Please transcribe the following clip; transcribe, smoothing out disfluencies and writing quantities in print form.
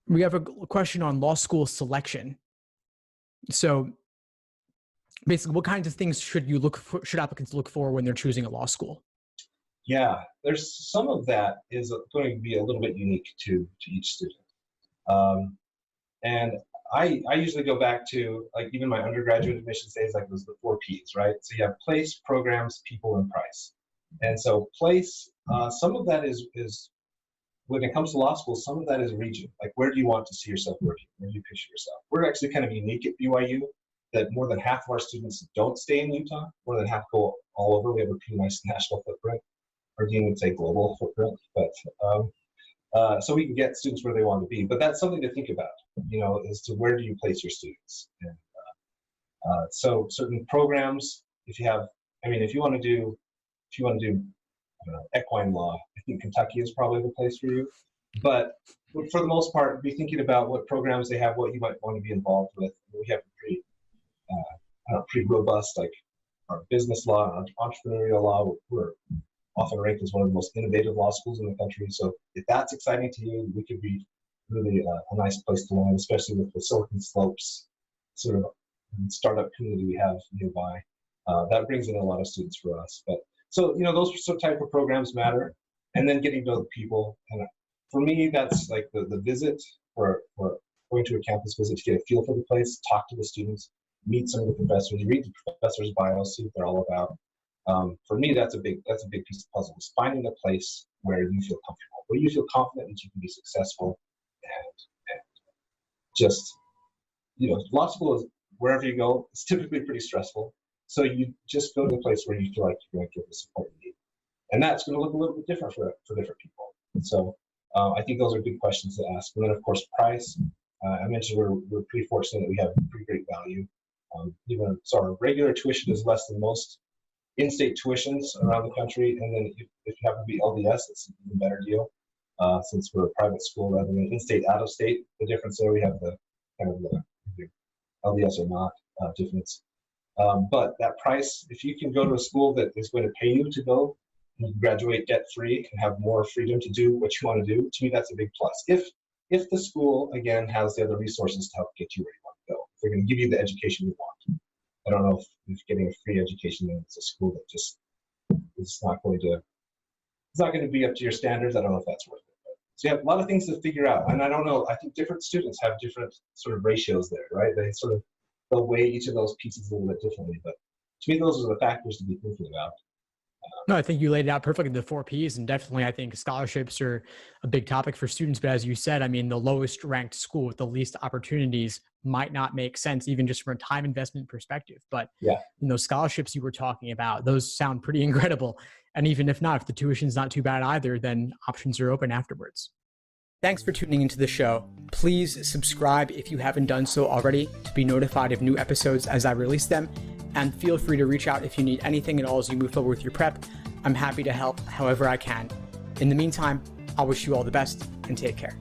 We have a question on law school selection. So basically, what kinds of things should applicants look for when they're choosing a law school? Yeah, there's some of that is going to be a little bit unique to each student. And I usually go back to like even my undergraduate admissions days, like those the 4 Ps, right? So you have place, programs, people, and price. And so place, some of that is when it comes to law school, some of that is region. Like where do you want to see yourself working? Where do you picture yourself? We're actually kind of unique at BYU that more than half of our students don't stay in Utah. More than half go all over. We have a pretty nice national footprint. Our dean would say global footprint, but so we can get students where they want to be. But that's something to think about, as to where do you place your students. And so certain programs, if you want to do I don't know, equine law, I think Kentucky is probably the place for you. But for the most part, be thinking about what programs they have, what you might want to be involved with. We have a pretty robust, like our business law, our entrepreneurial law. We're often ranked as one of the most innovative law schools in the country. So if that's exciting to you, we could be really a nice place to learn, especially with the Silicon Slopes sort of startup community we have nearby. That brings in a lot of students for us. But so, those sort of type of programs matter. And then getting to know the people. And for me, that's like the visit or going to a campus visit to get a feel for the place, talk to the students, meet some of the professors, read the professors' bios, see what they're all about. For me, that's a big piece of the puzzle, is finding a place where you feel comfortable, where you feel confident that you can be successful, and just, law school is wherever you go, it's typically pretty stressful. So you just go to the place where you feel like you're going to get the support you need. And that's going to look a little bit different for different people. And so I think those are good questions to ask. And then, of course, price. I mentioned we're pretty fortunate that we have pretty great value. So our regular tuition is less than most in-state tuitions around the country. And then if you happen to be LDS, it's an even better deal since we're a private school rather than in-state, out-of-state. The difference there, we have the kind of the LDS or not difference. But that price, if you can go to a school that is going to pay you to go and graduate debt-free and have more freedom to do what you want to do, to me, that's a big plus. If the school, again, has the other resources to help get you where you want to go, if they're going to give you the education you want. I don't know if getting a free education means it's a school that just is not going to be up to your standards. I don't know if that's worth it. So you have a lot of things to figure out. And I don't know, I think different students have different sort of ratios there, right? They'll weigh each of those pieces a little bit differently. But to me, those are the factors to be thinking about. No, I think you laid it out perfectly, the 4 Ps, and definitely I think scholarships are a big topic for students. But as you said, the lowest ranked school with the least opportunities might not make sense, even just from a time investment perspective. But yeah, scholarships you were talking about, those sound pretty incredible. And even if not, if the tuition's not too bad either, then options are open afterwards. Thanks for tuning into the show. Please subscribe if you haven't done so already to be notified of new episodes as I release them. And feel free to reach out if you need anything at all as you move forward with your prep. I'm happy to help however I can. In the meantime, I'll wish you all the best and take care.